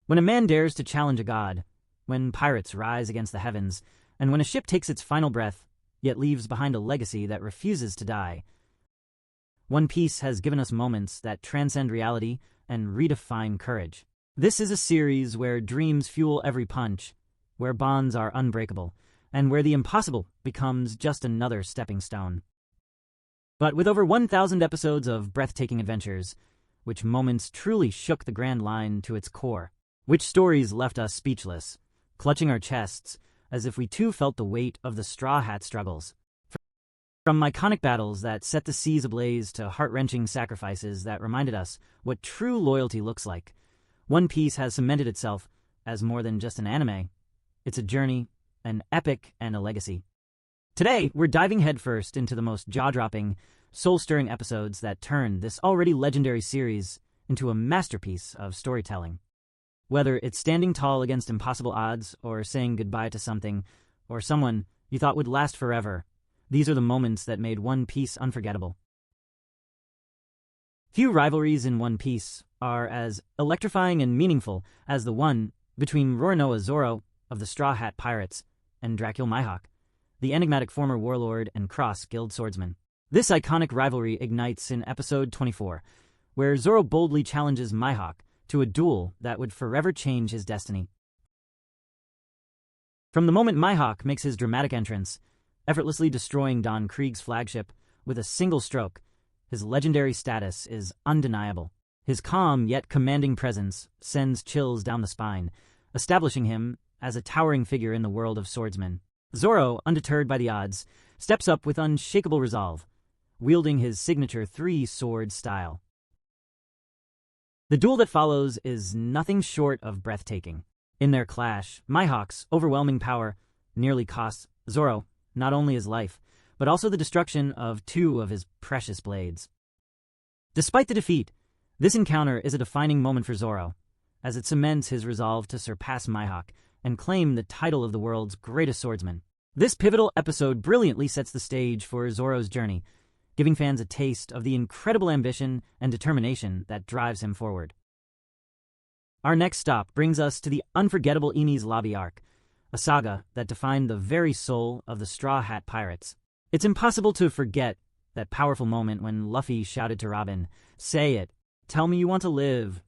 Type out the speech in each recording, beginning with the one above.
When a man dares to challenge a god, when pirates rise against the heavens, and when a ship takes its final breath, yet leaves behind a legacy that refuses to die, One Piece has given us moments that transcend reality and redefine courage. This is a series where dreams fuel every punch, where bonds are unbreakable, and where the impossible becomes just another stepping stone. But with over 1,000 episodes of breathtaking adventures, which moments truly shook the Grand Line to its core, which stories left us speechless, clutching our chests as if we too felt the weight of the Straw Hat struggles. From iconic battles that set the seas ablaze to heart-wrenching sacrifices that reminded us what true loyalty looks like, One Piece has cemented itself as more than just an anime. It's a journey, an epic, and a legacy. Today, we're diving headfirst into the most jaw-dropping, soul-stirring episodes that turned this already legendary series into a masterpiece of storytelling. Whether it's standing tall against impossible odds or saying goodbye to something or someone you thought would last forever, these are the moments that made One Piece unforgettable. Few rivalries in One Piece are as electrifying and meaningful as the one between Roronoa Zoro of the Straw Hat Pirates and Dracula Mihawk, the enigmatic former warlord and cross-guild swordsman. This iconic rivalry ignites in episode 24, where Zoro boldly challenges Mihawk to a duel that would forever change his destiny. From the moment Mihawk makes his dramatic entrance, effortlessly destroying Don Krieg's flagship with a single stroke, his legendary status is undeniable. His calm yet commanding presence sends chills down the spine, establishing him as a towering figure in the world of swordsmen. Zoro, undeterred by the odds, steps up with unshakable resolve, wielding his signature three-sword style. The duel that follows is nothing short of breathtaking. In their clash, Mihawk's overwhelming power nearly costs Zoro not only his life, but also the destruction of two of his precious blades. Despite the defeat, this encounter is a defining moment for Zoro, as it cements his resolve to surpass Mihawk and claim the title of the world's greatest swordsman. This pivotal episode brilliantly sets the stage for Zoro's journey, giving fans a taste of the incredible ambition and determination that drives him forward. Our next stop brings us to the unforgettable Enies Lobby arc, a saga that defined the very soul of the Straw Hat Pirates. It's impossible to forget that powerful moment when Luffy shouted to Robin, "Say it, tell me you want to live."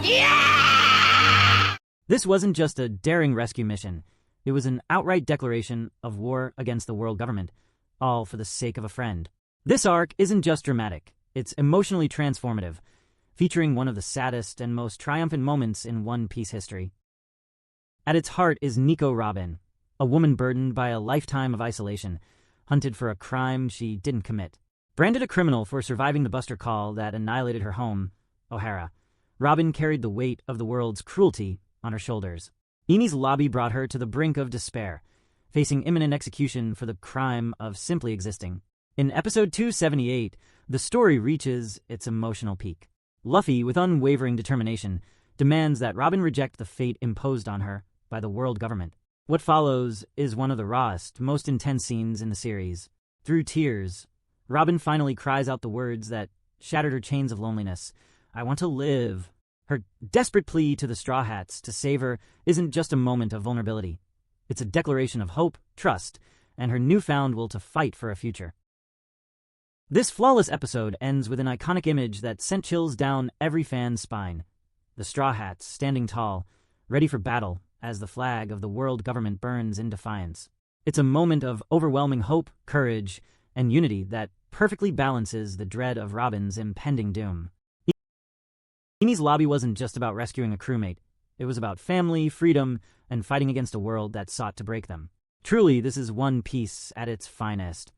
Yeah! This wasn't just a daring rescue mission, it was an outright declaration of war against the world government, all for the sake of a friend. This arc isn't just dramatic, it's emotionally transformative, featuring one of the saddest and most triumphant moments in One Piece history. At its heart is Nico Robin, a woman burdened by a lifetime of isolation, hunted for a crime she didn't commit. Branded a criminal for surviving the Buster Call that annihilated her home, O'Hara, Robin carried the weight of the world's cruelty on her shoulders. Enies Lobby brought her to the brink of despair, facing imminent execution for the crime of simply existing. In episode 278, the story reaches its emotional peak. Luffy, with unwavering determination, demands that Robin reject the fate imposed on her by the world government. What follows is one of the rawest, most intense scenes in the series. Through tears, Robin finally cries out the words that shattered her chains of loneliness. "I want to live." Her desperate plea to the Straw Hats to save her isn't just a moment of vulnerability. It's a declaration of hope, trust, and her newfound will to fight for a future. This flawless episode ends with an iconic image that sent chills down every fan's spine. The Straw Hats standing tall, ready for battle as the flag of the world government burns in defiance. It's a moment of overwhelming hope, courage, and unity that perfectly balances the dread of Robin's impending doom. Enies Lobby wasn't just about rescuing a crewmate. It was about family, freedom, and fighting against a world that sought to break them. Truly, this is One Piece at its finest.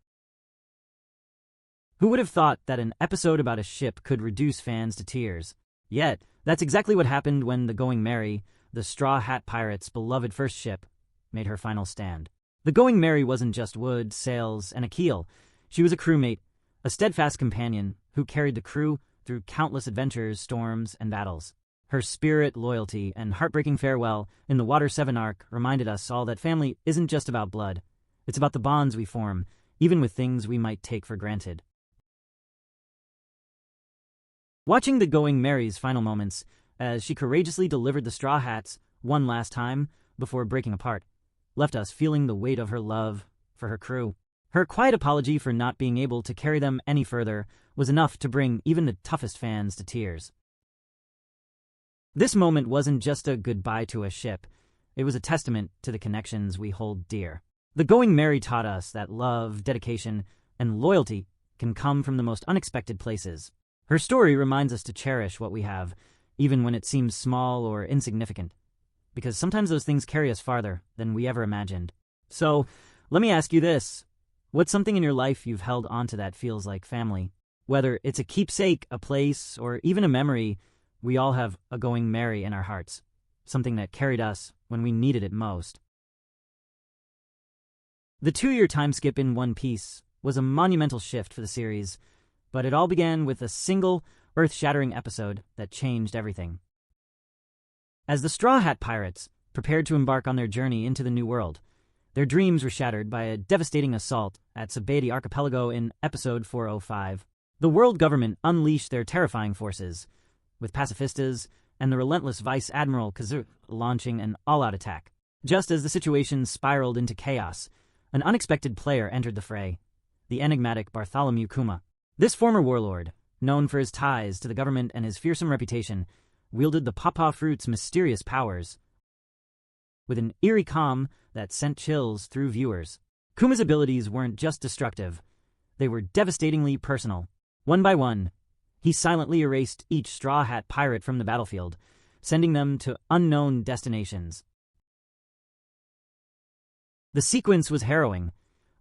Who would have thought that an episode about a ship could reduce fans to tears? Yet, that's exactly what happened when the Going Merry, the Straw Hat Pirates' beloved first ship, made her final stand. The Going Merry wasn't just wood, sails, and a keel. She was a crewmate, a steadfast companion who carried the crew through countless adventures, storms, and battles. Her spirit, loyalty, and heartbreaking farewell in the Water 7 arc reminded us all that family isn't just about blood. It's about the bonds we form, even with things we might take for granted. Watching the Going Merry's final moments, as she courageously delivered the Straw Hats one last time before breaking apart, left us feeling the weight of her love for her crew. Her quiet apology for not being able to carry them any further was enough to bring even the toughest fans to tears. This moment wasn't just a goodbye to a ship, it was a testament to the connections we hold dear. The Going Merry taught us that love, dedication, and loyalty can come from the most unexpected places. Her story reminds us to cherish what we have, even when it seems small or insignificant, because sometimes those things carry us farther than we ever imagined. So, let me ask you this. What's something in your life you've held onto that feels like family? Whether it's a keepsake, a place, or even a memory, we all have a Going Merry in our hearts, something that carried us when we needed it most. The 2-year time skip in One Piece was a monumental shift for the series, but it all began with a single, earth-shattering episode that changed everything. As the Straw Hat Pirates prepared to embark on their journey into the New World, their dreams were shattered by a devastating assault at Sabaody archipelago in episode 405. The world government unleashed their terrifying forces, with pacifistas and the relentless Vice Admiral Kaido launching an all-out attack. Just as the situation spiraled into chaos, an unexpected player entered the fray, the enigmatic Bartholomew Kuma. This former warlord, known for his ties to the government and his fearsome reputation, wielded the Pawpaw Fruit's mysterious powers with an eerie calm that sent chills through viewers. Kuma's abilities weren't just destructive, they were devastatingly personal. One by one, he silently erased each Straw Hat pirate from the battlefield, sending them to unknown destinations. The sequence was harrowing,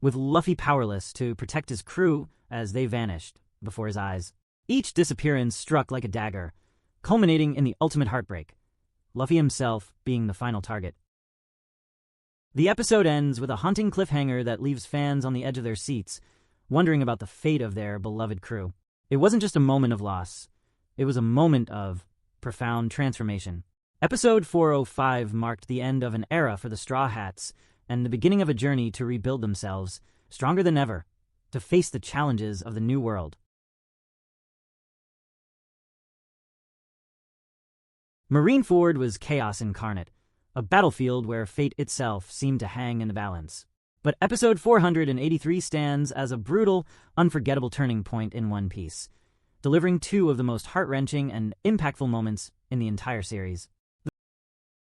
with Luffy powerless to protect his crew as they vanished before his eyes. Each disappearance struck like a dagger, culminating in the ultimate heartbreak, Luffy himself being the final target. The episode ends with a haunting cliffhanger that leaves fans on the edge of their seats, wondering about the fate of their beloved crew. It wasn't just a moment of loss, it was a moment of profound transformation. Episode 405 marked the end of an era for the Straw Hats and the beginning of a journey to rebuild themselves, stronger than ever, to face the challenges of the new world. Marineford was chaos incarnate, a battlefield where fate itself seemed to hang in the balance. But episode 483 stands as a brutal, unforgettable turning point in One Piece, delivering 2 of the most heart-wrenching and impactful moments in the entire series.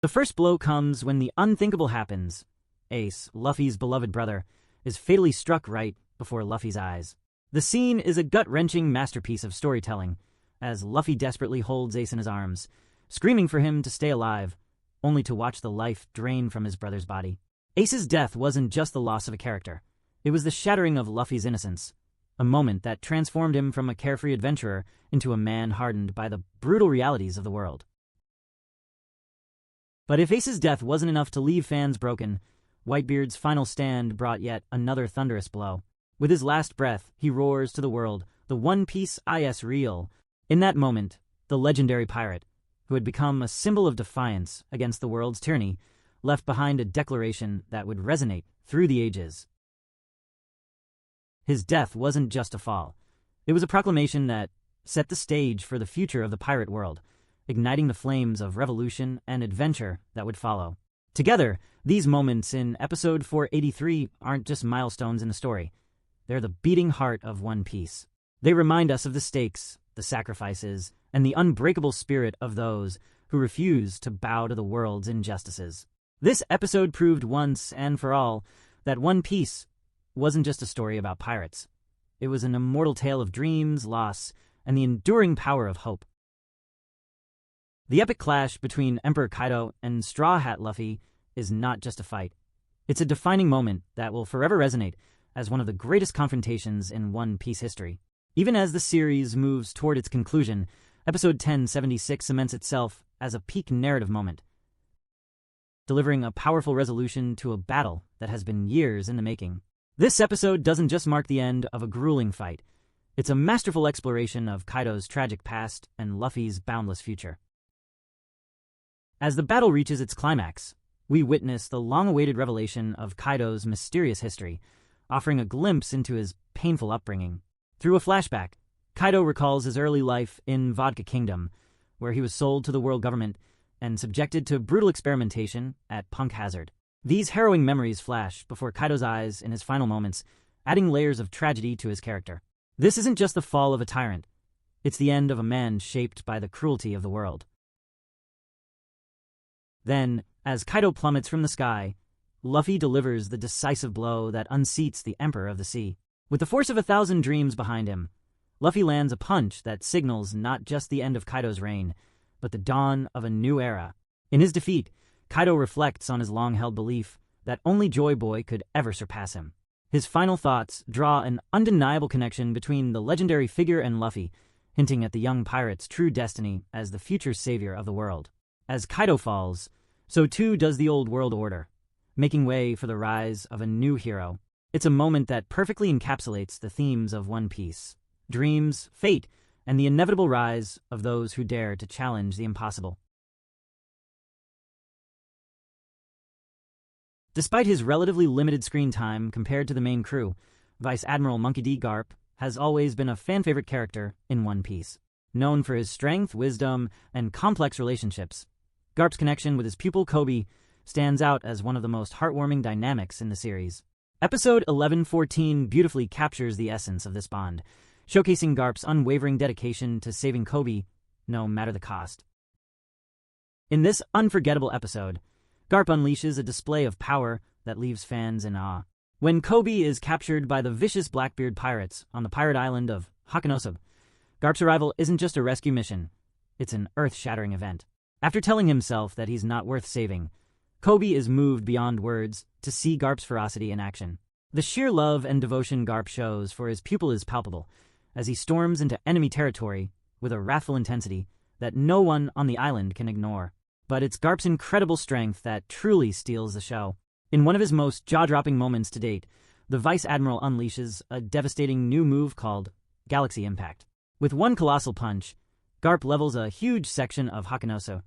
The first blow comes when the unthinkable happens. Ace, Luffy's beloved brother, is fatally struck right before Luffy's eyes. The scene is a gut-wrenching masterpiece of storytelling, as Luffy desperately holds Ace in his arms, screaming for him to stay alive, only to watch the life drain from his brother's body. Ace's death wasn't just the loss of a character. It was the shattering of Luffy's innocence, a moment that transformed him from a carefree adventurer into a man hardened by the brutal realities of the world. But if Ace's death wasn't enough to leave fans broken, Whitebeard's final stand brought yet another thunderous blow. With his last breath, he roars to the world, the One Piece is real. In that moment, the legendary pirate, who had become a symbol of defiance against the world's tyranny, left behind a declaration that would resonate through the ages. His death wasn't just a fall. It was a proclamation that set the stage for the future of the pirate world, igniting the flames of revolution and adventure that would follow. Together, these moments in episode 483 aren't just milestones in the story. They're the beating heart of One Piece. They remind us of the stakes, the sacrifices, and the unbreakable spirit of those who refuse to bow to the world's injustices. This episode proved once and for all that One Piece wasn't just a story about pirates. It was an immortal tale of dreams, loss, and the enduring power of hope. The epic clash between Emperor Kaido and Straw Hat Luffy is not just a fight. It's a defining moment that will forever resonate as one of the greatest confrontations in One Piece history. Even as the series moves toward its conclusion, episode 1076 cements itself as a peak narrative moment, delivering a powerful resolution to a battle that has been years in the making. This episode doesn't just mark the end of a grueling fight. It's a masterful exploration of Kaido's tragic past and Luffy's boundless future. As the battle reaches its climax, we witness the long-awaited revelation of Kaido's mysterious history, offering a glimpse into his painful upbringing. Through a flashback, Kaido recalls his early life in Vodka Kingdom, where he was sold to the world government and subjected to brutal experimentation at Punk Hazard. These harrowing memories flash before Kaido's eyes in his final moments, adding layers of tragedy to his character. This isn't just the fall of a tyrant. It's the end of a man shaped by the cruelty of the world. Then, as Kaido plummets from the sky, Luffy delivers the decisive blow that unseats the Emperor of the Sea. With the force of 1,000 dreams behind him, Luffy lands a punch that signals not just the end of Kaido's reign, but the dawn of a new era. In his defeat, Kaido reflects on his long-held belief that only Joy Boy could ever surpass him. His final thoughts draw an undeniable connection between the legendary figure and Luffy, hinting at the young pirate's true destiny as the future savior of the world. As Kaido falls, so too does the old world order, making way for the rise of a new hero. It's a moment that perfectly encapsulates the themes of One Piece: dreams, fate, and the inevitable rise of those who dare to challenge the impossible. Despite his relatively limited screen time compared to the main crew, Vice Admiral Monkey D. Garp has always been a fan-favorite character in One Piece. Known for his strength, wisdom, and complex relationships, Garp's connection with his pupil Koby stands out as one of the most heartwarming dynamics in the series. Episode 1114 beautifully captures the essence of this bond, showcasing Garp's unwavering dedication to saving Koby, no matter the cost. In this unforgettable episode, Garp unleashes a display of power that leaves fans in awe. When Koby is captured by the vicious Blackbeard pirates on the pirate island of Hakanosa, Garp's arrival isn't just a rescue mission, it's an earth-shattering event. After telling himself that he's not worth saving, Koby is moved beyond words to see Garp's ferocity in action. The sheer love and devotion Garp shows for his pupil is palpable, as he storms into enemy territory with a wrathful intensity that no one on the island can ignore. But it's Garp's incredible strength that truly steals the show. In one of his most jaw-dropping moments to date, the Vice Admiral unleashes a devastating new move called Galaxy Impact. With one colossal punch, Garp levels a huge section of Hakanosa,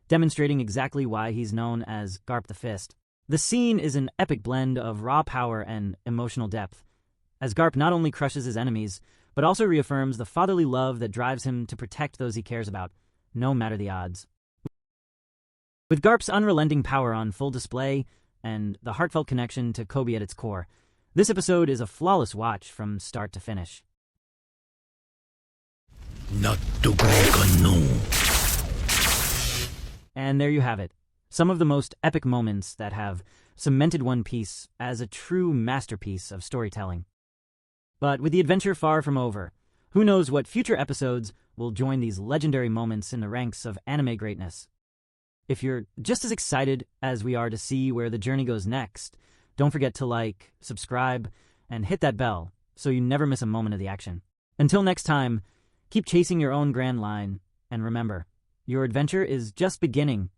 demonstrating exactly why he's known as Garp the Fist. The scene is an epic blend of raw power and emotional depth, as Garp not only crushes his enemies, but also reaffirms the fatherly love that drives him to protect those he cares about, no matter the odds. With Garp's unrelenting power on full display and the heartfelt connection to Koby at its core, this episode is a flawless watch from start to finish. And there you have it, some of the most epic moments that have cemented One Piece as a true masterpiece of storytelling. But with the adventure far from over, who knows what future episodes will join these legendary moments in the ranks of anime greatness. If you're just as excited as we are to see where the journey goes next, don't forget to like, subscribe, and hit that bell so you never miss a moment of the action. Until next time, keep chasing your own grand line, and remember, your adventure is just beginning